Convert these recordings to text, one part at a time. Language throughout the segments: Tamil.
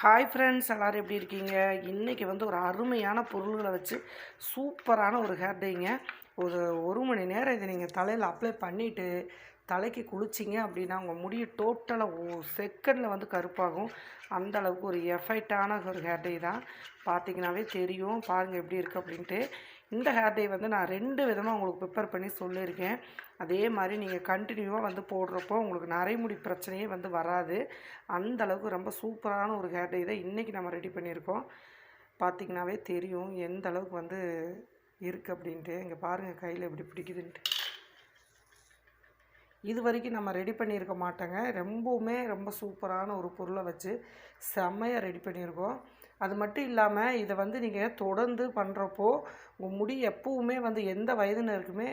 ஹாய் ஃப்ரெண்ட்ஸ், எல்லோரும் எப்படி இருக்கீங்க? இன்றைக்கி வந்து ஒரு அருமையான பொருள்களை வச்சு சூப்பரான ஒரு ஹேர் டேங்க. ஒரு மணி நேரம் இதை நீங்கள் தலையில் அப்ளை பண்ணிவிட்டு தலைக்கு குளிச்சிங்க அப்படின்னா உங்கள் முடி டோட்டலாக செகண்டில் வந்து கருப்பாகும். அந்த அளவுக்கு ஒரு எஃபெக்டான ஒரு ஹேர் டே தான். பார்த்திங்கனாவே தெரியும். பாருங்கள் எப்படி இருக்குது அப்படின்ட்டு. இந்த ஹேர் டே வந்து நான் 2 விதமாக உங்களுக்கு ப்ரிப்பேர் பண்ணி சொல்லியிருக்கேன். அதே மாதிரி நீங்கள் கண்டினியூவாக வந்து போடுறப்போ உங்களுக்கு நரைமுடி பிரச்சனையே வந்து வராது. அந்த அளவுக்கு ரொம்ப சூப்பரான ஒரு ஹேர் டே தான் இன்றைக்கி நம்ம ரெடி பண்ணியிருக்கோம். பார்த்திங்கனாவே தெரியும் எந்த அளவுக்கு வந்து இருக்குது அப்படின்ட்டு. இங்கே பாருங்கள் கையில் எப்படி பிடிக்குதுன்ட்டு. இது வரைக்கும் நம்ம ரெடி பண்ணியிருக்க மாட்டோங்க. ரொம்ப சூப்பரான ஒரு பொருளை வச்சு செம்மையாக ரெடி பண்ணியிருக்கோம். அது மட்டும் இல்லாமல் இதை வந்து நீங்கள் தொடர்ந்து பண்ணுறப்போ உங்கள் முடி எப்போவுமே வந்து எந்த வயதினருக்குமே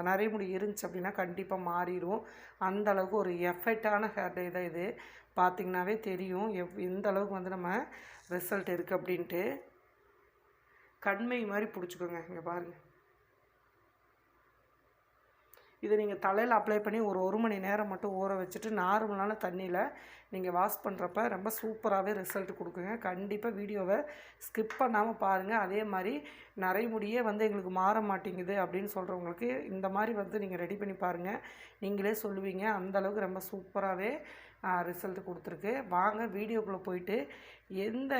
நிறைய முடி இருந்துச்சு அப்படின்னா கண்டிப்பாக மாறிடும். அந்த அளவுக்கு ஒரு எஃபெக்டான ஹேர் டே தான் இது. பார்த்திங்கனாவே தெரியும் எந்த அளவுக்கு வந்து நம்ம ரிசல்ட் இருக்குது அப்படின்ட்டு. கண்மை மாதிரி பிடிச்சிக்கோங்க. இங்கே பாருங்கள். இதை நீங்கள் தலையில் அப்ளை பண்ணி ஒரு மணி நேரம் மட்டும் ஊற வச்சுட்டு நார்மலான தண்ணியில் நீங்கள் வாஷ் பண்ணுறப்ப ரொம்ப சூப்பராகவே ரிசல்ட் கொடுக்குங்க. கண்டிப்பாக வீடியோவை ஸ்கிப் பண்ணாமல் பாருங்கள். அதே மாதிரி நரைமுடியே வந்து எங்களுக்கு மாற மாட்டேங்குது அப்படின்னு சொல்கிறவங்களுக்கு இந்த மாதிரி வந்து நீங்கள் ரெடி பண்ணி பாருங்கள். நீங்களே சொல்லுவீங்க அந்தளவுக்கு ரொம்ப சூப்பராகவே ரிசல்ட் கொடுத்துருக்கு. வாங்க வீடியோக்குள்ளே போயிட்டு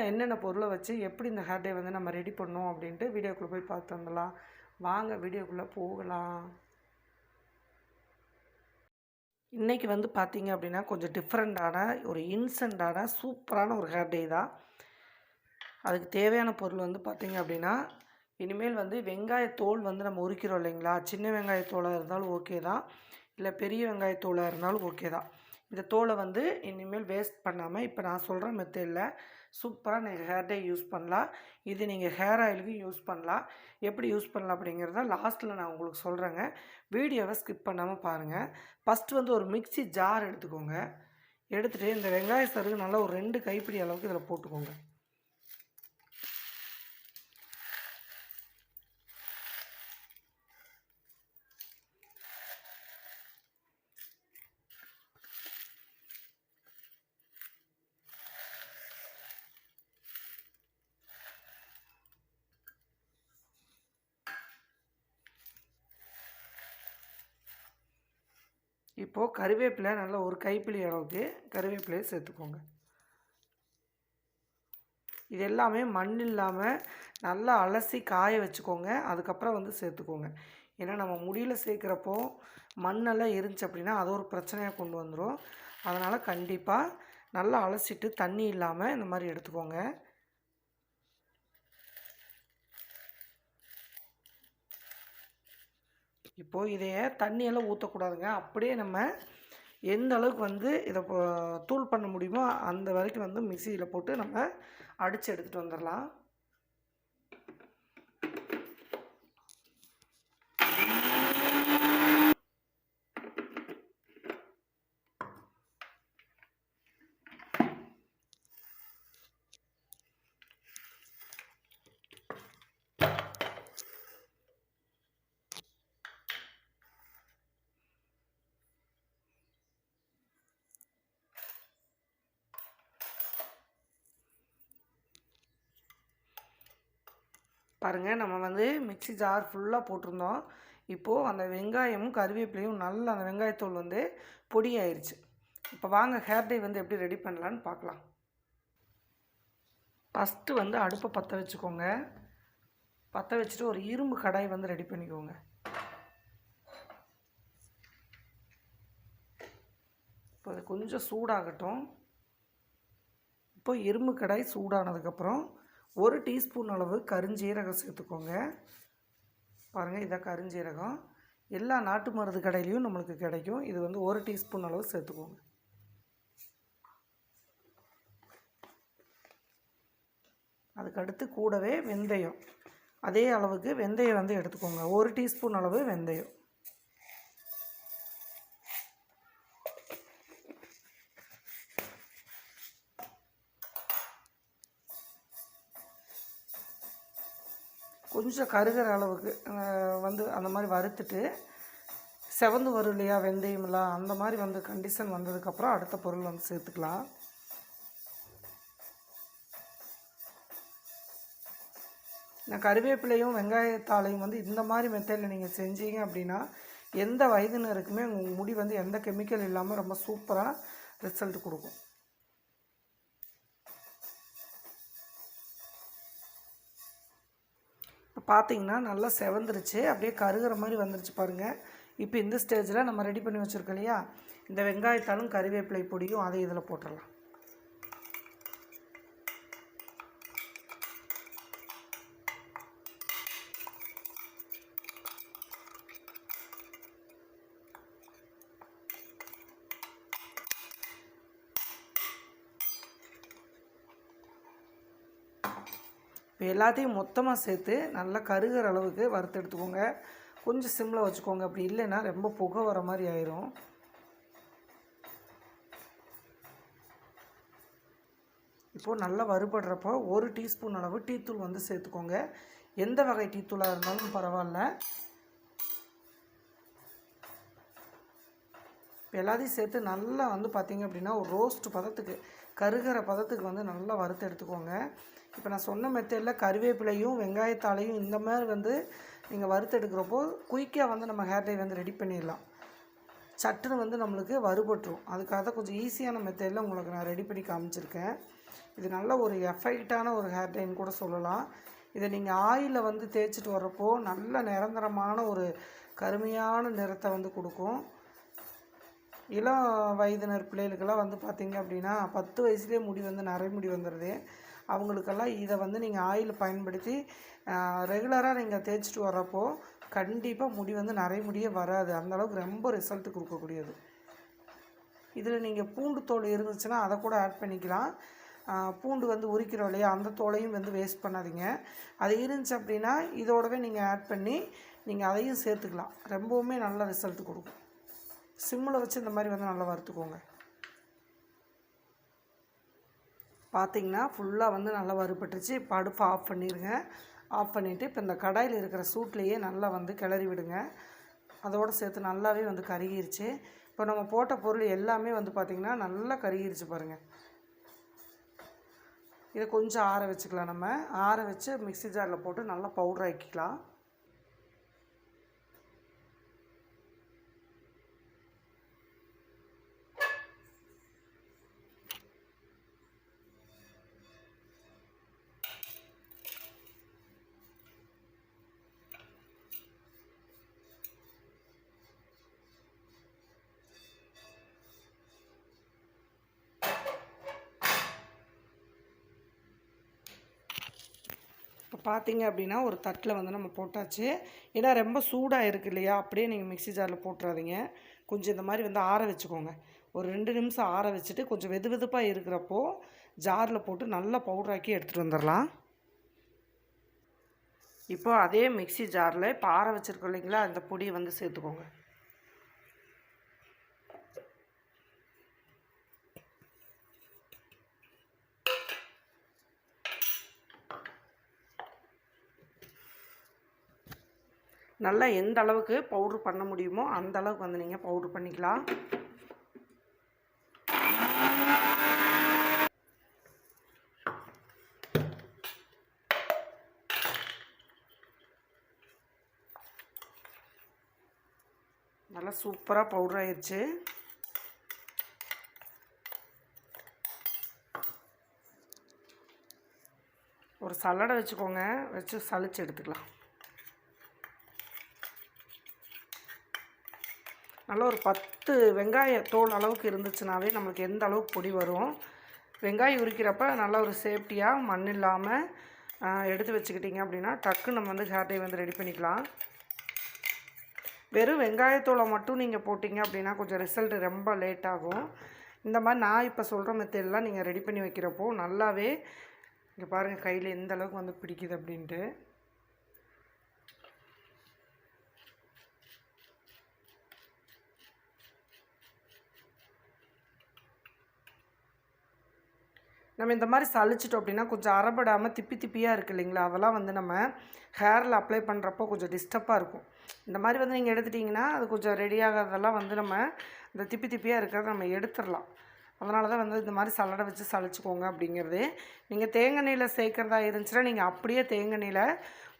என்னென்ன பொருளை வச்சு எப்படி இந்த ஹேர் டே வந்து நம்ம ரெடி பண்ணோம் அப்படின்ட்டு வீடியோக்குள்ளே போய் பார்த்து வந்துடலாம். வாங்க வீடியோக்குள்ளே போகலாம். இன்றைக்கி வந்து பார்த்திங்க அப்படின்னா கொஞ்சம் டிஃப்ரெண்ட்டான ஒரு இன்ஸ்டண்ட்டான சூப்பரான ஒரு ஹேர் டே தான். அதுக்கு தேவையான பொருள் வந்து பார்த்திங்க அப்படின்னா இனிமேல் வந்து வெங்காயத்தோல் வந்து நம்ம உரிக்கிறோம் இல்லைங்களா, சின்ன வெங்காயத்தோலாக இருந்தாலும் ஓகே தான், இல்லை பெரிய வெங்காயத்தோலாக இருந்தாலும் ஓகே தான். இந்த தோலை வந்து இனிமேல் வேஸ்ட் பண்ணாமல் இப்போ நான் சொல்கிற மெத்தடில் சூப்பராக நீங்கள் ஹேர் டே யூஸ் பண்ணலாம். இது நீங்கள் ஹேர் ஆயிலுக்கும் யூஸ் பண்ணலாம். எப்படி யூஸ் பண்ணலாம் அப்படிங்கிறத லாஸ்ட்டில் நான் உங்களுக்கு சொல்கிறேங்க. வீடியோவை ஸ்கிப் பண்ணாமல் பாருங்கள். ஃபஸ்ட்டு வந்து ஒரு மிக்ஸி ஜார் எடுத்துக்கோங்க. எடுத்துகிட்டு இந்த வெங்காய சருகு நல்லா ஒரு 2 கைப்பிடி அளவுக்கு இதில் போட்டுக்கோங்க. இப்போது கருவேப்பிலை நல்லா ஒரு கைப்பிடி அளவுக்கு கருவேப்பிலையை சேர்த்துக்கோங்க. இது எல்லாமே மண் இல்லாமல் நல்லா அலசி காய வச்சுக்கோங்க. அதுக்கப்புறம் வந்து சேர்த்துக்கோங்க. ஏன்னா நம்ம முடியில் சேர்க்குறப்போ மண்ணெல்லாம் இருந்துச்சு அப்படின்னா அது ஒரு பிரச்சனையாக கொண்டு வந்துடும். அதனால் கண்டிப்பாக நல்லா அலசிட்டு தண்ணி இல்லாமல் இந்த மாதிரி எடுத்துக்கோங்க. இப்போது இதையே தண்ணியெல்லாம் ஊற்றக்கூடாதுங்க. அப்படியே நம்ம எந்த அளவுக்கு வந்து இதை தூள் பண்ண முடியுமோ அந்த வரைக்கும் வந்து மிக்சியில் போட்டு நம்ம அடித்து எடுத்துகிட்டு வந்துடலாம். பாருங்கள், நம்ம வந்து மிக்ஸி ஜார் ஃபுல்லாக போட்டிருந்தோம். இப்போது அந்த வெங்காயமும் கருவேப்பிலையும் நல்லா அந்த வெங்காயத்தூள் வந்து பொடி ஆயிடுச்சு. இப்போ வாங்க ஹேர் டே வந்து எப்படி ரெடி பண்ணலான்னு பார்க்கலாம். ஃபஸ்ட்டு வந்து அடுப்பை பற்ற வச்சுக்கோங்க. பற்ற வச்சுட்டு ஒரு இரும்பு கடாய் வந்து ரெடி பண்ணிக்கோங்க. இப்போ அது கொஞ்சம் சூடாகட்டும். இப்போ இரும்பு கடாய் சூடானதுக்கப்புறம் 1 டீஸ்பூன் அளவு கருஞ்சீரகம் சேர்த்துக்கோங்க. பாருங்கள், இதான் கருஞ்சீரகம். எல்லா நாட்டு மருந்து கடையிலையும் நம்மளுக்கு கிடைக்கும். இது வந்து 1 டீஸ்பூன் அளவு சேர்த்துக்கோங்க. அதுக்கடுத்து கூடவே வெந்தயம், அதே அளவுக்கு வெந்தயம் வந்து எடுத்துக்கோங்க. 1 டீஸ்பூன் அளவு வெந்தயம். கொஞ்சம் கருகிற அளவுக்கு வந்து அந்த மாதிரி வறுத்துட்டு செவந்து வரும் இல்லையா வெந்தயம்லாம், அந்த மாதிரி வந்து கண்டிஷன் வந்ததுக்கப்புறம் அடுத்த பொருள் வந்து சேர்த்துக்கலாம். நான் கறிவேப்பிலையும் வெங்காயத்தாளையும் வந்து இந்த மாதிரி மெத்தடில் நீங்கள் செஞ்சீங்க அப்படின்னா எந்த வயதினருக்குமே உங்கள் முடி வந்து எந்த கெமிக்கல் இல்லாமல் ரொம்ப சூப்பராக ரிசல்ட் கொடுக்கும். இப்போ பார்த்தீங்கன்னா நல்லா செவந்துருச்சு, அப்படியே கருகிற மாதிரி வந்துருச்சு பாருங்கள். இப்போ இந்த ஸ்டேஜில் நம்ம ரெடி பண்ணி வச்சுருக்கோம் இல்லையா, இந்த வெங்காயத்தாலும் கறிவேப்பிலை பொடியும் அதை இதில் போட்டுடலாம். இப்போ எல்லாத்தையும் மொத்தமாக சேர்த்து நல்லா கருகிற அளவுக்கு வறுத்து எடுத்துக்கோங்க. கொஞ்சம் சிம்மில் வச்சுக்கோங்க, அப்படி இல்லைன்னா ரொம்ப புகை வர மாதிரி ஆயிரும். இப்போது நல்லா வறுபடுறப்போ 1 டீஸ்பூன் அளவு டீத்தூள் வந்து சேர்த்துக்கோங்க. எந்த வகை டீத்தூளாக இருந்தாலும் பரவாயில்ல. எல்லாத்தையும் சேர்த்து நல்லா வந்து பார்த்திங்க அப்படின்னா ஒரு ரோஸ்ட் பதத்துக்கு, கருகிற பதத்துக்கு வந்து நல்லா வறுத்து எடுத்துக்கோங்க. இப்போ நான் சொன்ன மெத்தடில் கறிவேப்பிலையும் வெங்காயத்தாலையும் இந்த மாதிரி வந்து நீங்கள் வறுத்து எடுக்கிறப்போ குயிக்காக வந்து நம்ம ஹேர் டை வந்து ரெடி பண்ணிடலாம். சட்டுன்னு வந்து நம்மளுக்கு வறுபட்டுரும். அதுக்காக தான் கொஞ்சம் ஈஸியான மெத்தடில் உங்களுக்கு நான் ரெடி பண்ணி காமிச்சிருக்கேன். இது நல்ல ஒரு எஃபெக்டான ஒரு ஹேர் டைன்னு கூட சொல்லலாம். இதை நீங்கள் ஆயிலில் வந்து தேய்ச்சிட்டு வர்றப்போ நல்ல நிரந்தரமான ஒரு கருமையான நிறத்தை வந்து கொடுக்கும். இளம் வயதினர் பிள்ளைகளுக்கெல்லாம் வந்து பார்த்திங்க அப்படின்னா 10 வயசுலேயே முடி வந்து நரைமுடி வந்துடுது. அவங்களுக்கெல்லாம் இதை வந்து நீங்கள் ஆயில் பயன்படுத்தி ரெகுலராக நீங்கள் தேய்ச்சிட்டு வர்றப்போ கண்டிப்பாக முடி வந்து நரைமுடியே வராது. அந்தளவுக்கு ரொம்ப ரிசல்ட்டு கொடுக்கக்கூடியது. இதில் நீங்கள் பூண்டு தோல் இருந்துச்சுன்னா அதை கூட ஆட் பண்ணிக்கலாம். பூண்டு வந்து உரிக்கிறோம் இல்லையா, அந்த தோலையும் வந்து வேஸ்ட் பண்ணாதீங்க. அது இருந்துச்சு அப்படின்னா இதோடவே நீங்கள் ஆட் பண்ணி நீங்கள் அதையும் சேர்த்துக்கலாம். ரொம்பவுமே நல்ல ரிசல்ட்டு கொடுக்கும். சிம்மில் வச்சு இந்த மாதிரி வந்து நல்லா வறுத்துக்கோங்க. பார்த்திங்கன்னா ஃபுல்லாக வந்து நல்லா வறுபட்டுருச்சு. இப்போ அடுப்பு ஆஃப் பண்ணிடுங்க. ஆஃப் பண்ணிவிட்டு இப்போ இந்த கடாயில் இருக்கிற சூட்லேயே நல்லா வந்து கிளறி விடுங்க. அதோடு சேர்த்து நல்லாவே வந்து கருகிருச்சு. இப்போ நம்ம போட்ட பொருள் எல்லாமே வந்து பார்த்திங்கன்னா நல்லா கருகிருச்சு பாருங்கள். இதை கொஞ்சம் ஆற வச்சுக்கலாம். நம்ம ஆற வச்சு மிக்ஸி ஜாரில் போட்டு நல்லா பவுடர் ஆக்கிக்கலாம். இப்போ பார்த்தீங்க அப்படின்னா ஒரு தட்டில் வந்து நம்ம போட்டாச்சு. ஏன்னா ரொம்ப சூடாக இருக்குது இல்லையா, அப்படியே நீங்கள் மிக்ஸி ஜாரில் போட்டுறாதீங்க. கொஞ்சம் இந்த மாதிரி வந்து ஆற வச்சுக்கோங்க. ஒரு 2 நிமிஷம் ஆற வச்சுட்டு கொஞ்சம் வெது வெதுப்பாக இருக்கிறப்போ ஜாரில் போட்டு நல்லா பவுடராக்கி எடுத்துகிட்டு வந்துடலாம். இப்போ அதே மிக்ஸி ஜாரில் இப்போ ஆற வச்சுருக்கோம் இல்லைங்களா, அந்த பொடியை வந்து சேர்த்துக்கோங்க. நல்லா எந்த அளவுக்கு பவுட்ரு பண்ண முடியுமோ அந்த அளவுக்கு வந்து நீங்கள் பவுட்ரு பண்ணிக்கலாம். நல்லா சூப்பராக பவுடர் ஆயிடுச்சு. ஒரு சல்லடை வச்சுக்கோங்க, வச்சு சலிச்சு எடுத்துக்கலாம். நல்லா ஒரு 10 வெங்காய தோல் அளவுக்கு இருந்துச்சுனாவே நம்மளுக்கு எந்த அளவுக்கு பொடி வரும். வெங்காயம் உரிக்கிறப்ப நல்லா ஒரு சேஃப்டியாக மண் இல்லாமல் எடுத்து வச்சுக்கிட்டிங்க அப்படின்னா டக்குன்னு நம்ம வந்து ஹேர் டை வந்து ரெடி பண்ணிக்கலாம். வெறும் வெங்காயத்தோலை மட்டும் நீங்கள் போட்டிங்க அப்படின்னா கொஞ்சம் ரிசல்ட் ரொம்ப லேட் ஆகும். இந்த மாதிரி நான் இப்போ சொல்கிற மெத்தட்லாம் நீங்கள் ரெடி பண்ணி வைக்கிறப்போ நல்லாவே இங்கே பாருங்கள் கையில் எந்த அளவுக்கு வந்து பிடிக்குது அப்படின்ட்டு. நம்ம இந்த மாதிரி சலிச்சிட்டோம் அப்படின்னா கொஞ்சம் அரைபடாமல் திப்பி திப்பியாக இருக்குது இல்லைங்களா, அதெல்லாம் வந்து நம்ம ஹேரில் அப்ளை பண்ணுறப்போ கொஞ்சம் டிஸ்டர்பாக இருக்கும். இந்த மாதிரி வந்து நீங்கள் எடுத்துட்டிங்கன்னா அது கொஞ்சம் ரெடியாகிறதெல்லாம் வந்து நம்ம இந்த திப்பி திப்பியாக இருக்கிறத நம்ம எடுத்துடலாம். அதனால தான் வந்து இந்த மாதிரி சல்லடை வச்சு சலிச்சுக்கோங்க அப்படிங்கிறது. நீங்கள் தேங்காய் எண்ணெயில் சேர்க்குறதா இருந்துச்சுன்னா நீங்கள் அப்படியே தேங்காய் எண்ணெயில்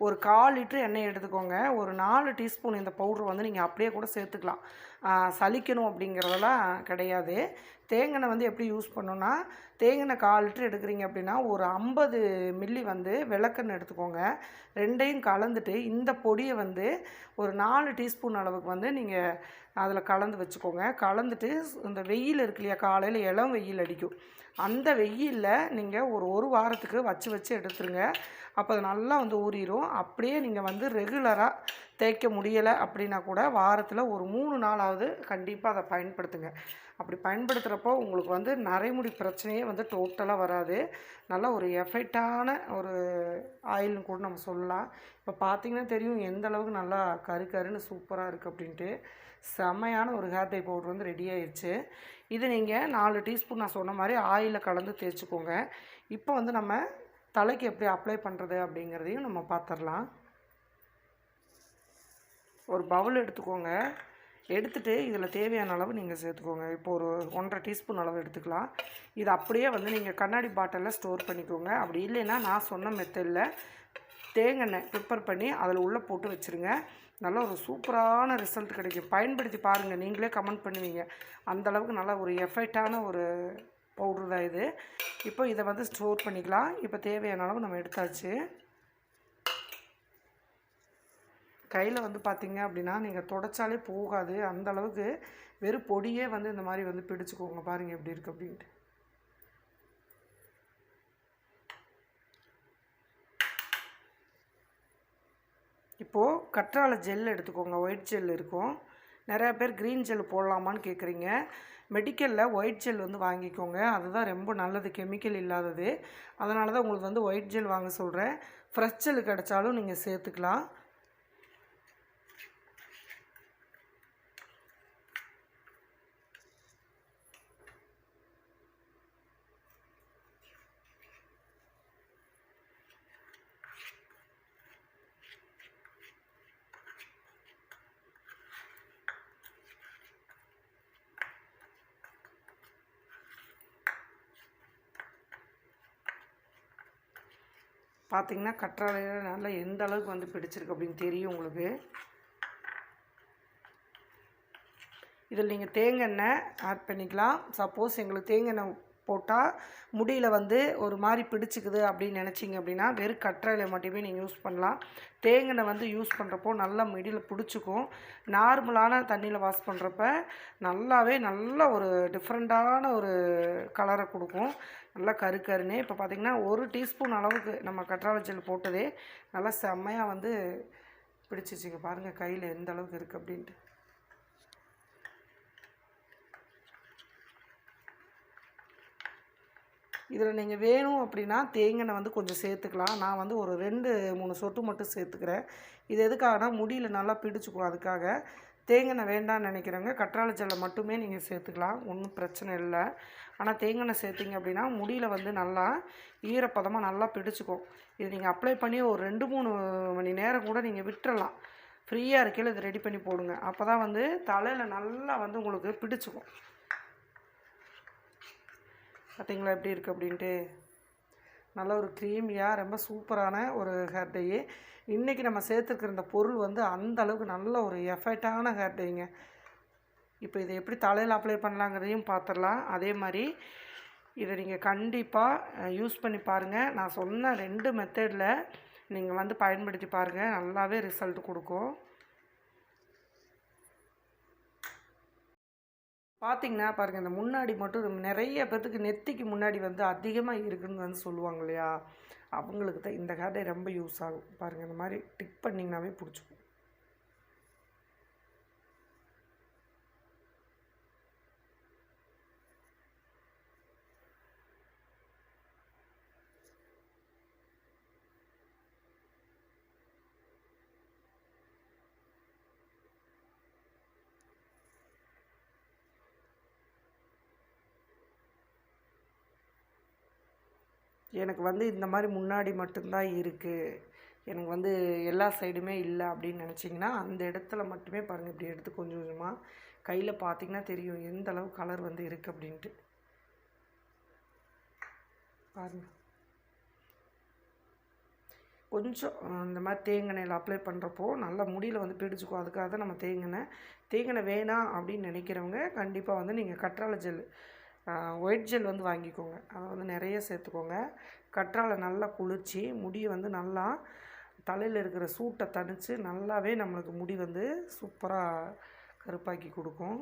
ஒரு 1/4 லிட்டர் எண்ணெய் எடுத்துக்கோங்க. ஒரு 4 டீஸ்பூன் இந்த பவுட்ரு வந்து நீங்கள் அப்படியே கூட சேர்த்துக்கலாம். சலிக்கணும் அப்படிங்கிறதெல்லாம் கிடையாது. தேங்காய் எண்ணெய் வந்து எப்படி யூஸ் பண்ணணுன்னா, தேங்காய் எண்ணெய் 1/4 லிட்டர் எடுக்கிறீங்க அப்படின்னா ஒரு 50 மில்லி வந்து விளக்கெண்ணெய் எடுத்துக்கோங்க. ரெண்டையும் கலந்துட்டு இந்த பொடியை வந்து ஒரு 4 டீஸ்பூன் அளவுக்கு வந்து நீங்கள் அதில் கலந்து வச்சுக்கோங்க. கலந்துட்டு இந்த வெயில் இருக்கு இல்லையா, காலையில் இளம் வெயில் அடிக்கும், அந்த வெயிலில் நீங்கள் ஒரு வாரத்துக்கு வச்சு எடுத்துருங்க. அப்போ அது நல்லா வந்து ஊறிடும். அப்படியே நீங்கள் வந்து ரெகுலராக தேய்க்க முடியலை அப்படின்னா கூட வாரத்தில் ஒரு 3 நாளாவது கண்டிப்பாக அதை பயன்படுத்துங்க. அப்படி பயன்படுத்துகிறப்போ உங்களுக்கு வந்து நரைமுடி பிரச்சனையே வந்து டோட்டலாக வராது. நல்லா ஒரு எஃபெக்டான ஒரு ஆயில்னு கூட நம்ம சொல்லலாம். இப்போ பார்த்திங்கன்னா தெரியும் எந்த அளவுக்கு நல்லா கருன்னு சூப்பராக இருக்குது அப்படின்ட்டு. செம்மையான ஒரு ஹேர் டை பவுடர் வந்து ரெடி ஆயிடுச்சு. இது நீங்கள் 4 டீஸ்பூன் நான் சொன்ன மாதிரி ஆயிலில் கலந்து தேய்ச்சிக்கோங்க. இப்போ வந்து நம்ம தலைக்கு எப்படி அப்ளை பண்ணுறது அப்படிங்கிறதையும் நம்ம பார்த்துடலாம். ஒரு பவுல் எடுத்துக்கோங்க. எடுத்துகிட்டு இதில் தேவையான அளவு நீங்கள் சேர்த்துக்கோங்க. இப்போ ஒரு 1.5 டீஸ்பூன் அளவு எடுத்துக்கலாம். இது அப்படியே வந்து நீங்கள் கண்ணாடி பாட்டிலில் ஸ்டோர் பண்ணிக்கோங்க. அப்படி இல்லைன்னா நான் சொன்ன மெத்தடில் தேங்காய் எண்ணெய் ப்ரிப்பேர் பண்ணி அதில் உள்ளே போட்டு வச்சுருங்க. நல்ல ஒரு சூப்பரான ரிசல்ட் கிடைக்கும். பயன்படுத்தி பாருங்கள், நீங்களே கமெண்ட் பண்ணுவீங்க. அந்தளவுக்கு நல்ல ஒரு எஃபெக்டான ஒரு பவுட்ரு தான் இது. இப்போ இதை வந்து ஸ்டோர் பண்ணிக்கலாம். இப்போ தேவையான அளவு நம்ம எடுத்தாச்சு. கையில் வந்து பார்த்திங்க அப்படின்னா நீங்கள் தொடச்சாலே போகாது, அந்தளவுக்கு வெறும் பொடியே வந்து இந்த மாதிரி வந்து பிடிச்சிக்கோங்க. பாருங்கள் எப்படி இருக்குது அப்படின்ட்டு. இப்போது கற்றாழை ஜெல் எடுத்துக்கோங்க. ஒயிட் ஜெல் இருக்கும். நிறையா பேர் க்ரீன் ஜெல் போடலாமான்னு கேட்குறீங்க. மெடிக்கலில் ஒயிட் ஜெல் வந்து வாங்கிக்கோங்க. அதுதான் ரொம்ப நல்லது, கெமிக்கல் இல்லாதது. அதனால தான் உங்களுக்கு வந்து ஒயிட் ஜெல் வாங்க சொல்கிறேன். ஃப்ரெஷ் ஜெல் கிடைச்சாலும் நீங்கள் சேர்த்துக்கலாம். பார்த்திங்கன்னா கற்றாழையில் நல்லா எந்த அளவுக்கு வந்து பிடிச்சிருக்கு அப்படின்னு தெரியும் உங்களுக்கு. இதில் நீங்கள் தேங்காய் எண்ணெய் ஆட் பண்ணிக்கலாம். சப்போஸ் எங்களுக்கு தேங்காய் எண்ணெய் போட்டால் முடியில் வந்து ஒரு மாதிரி பிடிச்சிக்குது அப்படின்னு நினச்சிங்க அப்படின்னா வெறும் கற்றாழை மட்டுமே நீங்கள் யூஸ் பண்ணலாம். தேங்காய் எண்ணெய் வந்து யூஸ் பண்ணுறப்போ நல்லா முடியில் பிடிச்சிக்கும். நார்மலான தண்ணியில் வாஷ் பண்ணுறப்ப நல்லாவே நல்ல ஒரு டிஃப்ரெண்ட்டான ஒரு கலரை கொடுக்கும். நல்லா கருன்னு. இப்போ பார்த்திங்கன்னா 1 டீஸ்பூன் அளவுக்கு நம்ம கற்றாழை ஜெல் போட்டதே நல்லா செம்மையாக வந்து பிடிச்சிச்சிங்க. பாருங்கள் கையில் எந்த அளவுக்கு இருக்குது அப்படின்ட்டு. இதில் நீங்கள் வேணும் அப்படின்னா தேங்காய் எண்ணெய் வந்து கொஞ்சம் சேர்த்துக்கலாம். நான் வந்து ஒரு 2-3 சொட்டு மட்டும் சேர்த்துக்கிறேன். இது எதுக்காகனா முடியில் நல்லா பிடிச்சிக்கும், அதுக்காக. தேங்காய் எண்ணெய் வேண்டாம்னு நினைக்கிறவங்க கற்றாழை ஜெல்லை மட்டுமே நீங்கள் சேர்த்துக்கலாம், ஒன்றும் பிரச்சனை இல்லை. ஆனால் தேங்காய் எண்ணெய் சேர்த்திங்க அப்படின்னா முடியில் வந்து நல்லா ஈரப்பதமாக நல்லா பிடிச்சிக்கும். இது நீங்கள் அப்ளை பண்ணி ஒரு 2-3 மணி நேரம் கூட நீங்கள் விட்டுறலாம். ஃப்ரீயாக இருக்கையில் இது ரெடி பண்ணி போடுங்க. அப்போ தான் வந்து தலையில் நல்லா வந்து உங்களுக்கு பிடிச்சிக்கும். பார்த்தீங்களா எப்படி இருக்குது அப்படின்ட்டு. நல்ல ஒரு க்ரீமியாக ரொம்ப சூப்பரான ஒரு ஹேர் டை. இன்றைக்கி நம்ம சேர்த்துருக்கிற இந்த பொருள் வந்து அந்த அளவுக்கு நல்ல ஒரு எஃபெக்டான ஹேர் டைங்க. இப்போ இதை எப்படி தலையில் அப்ளை பண்ணலாங்கிறதையும் பார்த்துடலாம். அதே மாதிரி இதை நீங்கள் கண்டிப்பாக யூஸ் பண்ணி பாருங்கள். நான் சொன்ன 2 மெத்தடில் நீங்கள் வந்து பயன்படுத்தி பாருங்கள், நல்லாவே ரிசல்ட் கொடுக்கும். பார்த்திங்கன்னா பாருங்கள், இந்த முன்னாடி மட்டும் நிறைய பேர்த்துக்கு நெத்திக்கு முன்னாடி வந்து அதிகமாக இருக்குதுன்னு வந்து சொல்லுவாங்க இல்லையா, அவங்களுக்கு தான் இந்த ஹேர் டை ரொம்ப யூஸ் ஆகும். பாருங்கள், இந்த மாதிரி டிக் பண்ணிங்கனாவே பிடிச்சிக்கும். எனக்கு வந்து இந்த மாதிரி முன்னாடி மட்டும்தான் இருக்குது, எனக்கு வந்து எல்லா சைடுமே இல்லை அப்படின்னு நினச்சிங்கன்னா அந்த இடத்துல மட்டுமே பாருங்கள், இப்படி எடுத்து கொஞ்சம் கொஞ்சமாக கையில் பார்த்திங்கன்னா தெரியும் எந்த அளவு கலர் வந்து இருக்குது அப்படின்ட்டு. பாருங்கள். கொஞ்சம் இந்த மாதிரி தேங்காய் அப்ளை பண்ணுறப்போ நல்லா முடியில் வந்து பிடிச்சிக்கும். அதுக்காக தான் நம்ம தேங்காய் வேணாம் அப்படின்னு நினைக்கிறவங்க கண்டிப்பாக வந்து நீங்கள் கற்றாழை ஜெல் ஒயிட் ஜெல் வந்து வாங்கிக்கோங்க. அதை வந்து நிறைய சேர்த்துக்கோங்க. கற்றாழை நல்லா குளிர்ச்சி முடியை வந்து நல்லா தலையில் இருக்கிற சூட்டை தணித்து நல்லாவே நம்மளுக்கு முடி வந்து சூப்பராக கருப்பாக்கி கொடுக்கும்.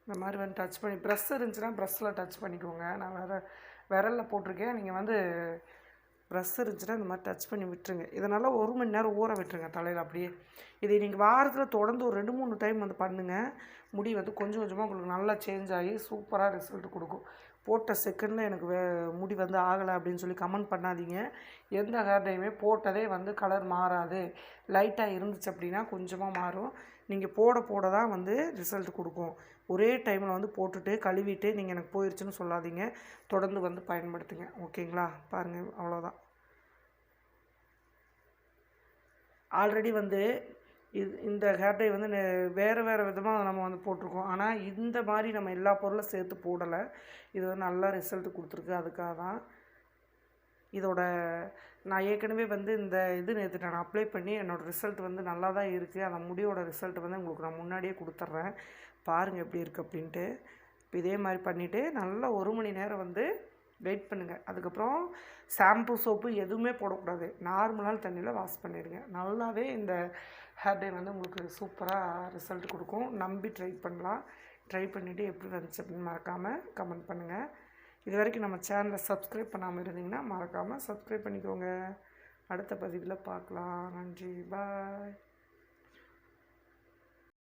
இந்த மாதிரி வந்து டச் பண்ணி ப்ரெஷ் இருந்துச்சுன்னா ப்ரெஷ்ஷில் டச் பண்ணிக்கோங்க. நான் விரலில் போட்டிருக்கேன். நீங்கள் வந்து ப்ரெஷ் இருந்துச்சுன்னா இந்த மாதிரி டச் பண்ணி விட்டுருங்க. இதனால் 1 மணி நேரம் ஊற விட்டுருங்க தலையில் அப்படியே. இதை நீங்கள் வாரத்தில் தொடர்ந்து ஒரு 2-3 டைம் வந்து பண்ணுங்கள். முடி வந்து கொஞ்சம் கொஞ்சமாக உங்களுக்கு நல்லா சேஞ்ச் ஆகி சூப்பராக ரிசல்ட் கொடுக்கும். போட்ட செகண்டில் எனக்கு முடி வந்து ஆகலை அப்படின்னு சொல்லி கமெண்ட் பண்ணாதீங்க. எந்த ஹேர் டையுமே போட்டதே வந்து கலர் மாறாது. லைட்டாக இருந்துச்சு அப்படின்னா கொஞ்சமாக மாறும். நீங்கள் போட தான் வந்து ரிசல்ட் கொடுக்கும். ஒரே டைமில் வந்து போட்டுட்டு கழுவிட்டு நீங்கள் எனக்கு போயிடுச்சுன்னு சொல்லாதீங்க. தொடர்ந்து வந்து பயன்படுத்துங்க. ஓகேங்களா? பாருங்கள், அவ்வளோதான். ஆல்ரெடி வந்து இந்த ஹேர் டை வந்து வேறு விதமாக நம்ம வந்து போட்டிருக்கோம். ஆனால் இந்த மாதிரி நம்ம எல்லா பொருளும் சேர்த்து போடலை. இது வந்து நல்லா ரிசல்ட் கொடுத்துருக்கு. அதுக்காக தான் இதோட நான் ஏற்கனவே வந்து இந்த நேற்று நான் அப்ளை பண்ணி என்னோடய ரிசல்ட் வந்து நல்லா தான் இருக்குது. அந்த முடியோட ரிசல்ட் வந்து உங்களுக்கு நான் முன்னாடியே கொடுத்துட்றேன். பாருங்கள் எப்படி இருக்குது அப்படின்ட்டு. இப்போ இதே மாதிரி பண்ணிவிட்டு நல்லா 1 மணி நேரம் வந்து வெயிட் பண்ணுங்கள். அதுக்கப்புறம் ஷாம்பு சோப்பு எதுவுமே போடக்கூடாது. நார்மலான தண்ணியில் வாஷ் பண்ணிடுங்க. நல்லாவே இந்த ஹேர் டை வந்து உங்களுக்கு சூப்பராக ரிசல்ட் கொடுக்கும். நம்பி ட்ரை பண்ணலாம். ட்ரை பண்ணிவிட்டு எப்படி வந்துச்சு அப்படின்னு மறக்காமல் கமெண்ட் பண்ணுங்கள். இது வரைக்கும் நம்ம சேனலை சப்ஸ்கிரைப் பண்ணாமல் இருந்தீங்கன்னா மறக்காமல் சப்ஸ்கிரைப் பண்ணிக்கோங்க. அடுத்த பதிவில் பார்க்கலாம். நன்றி. பாய்.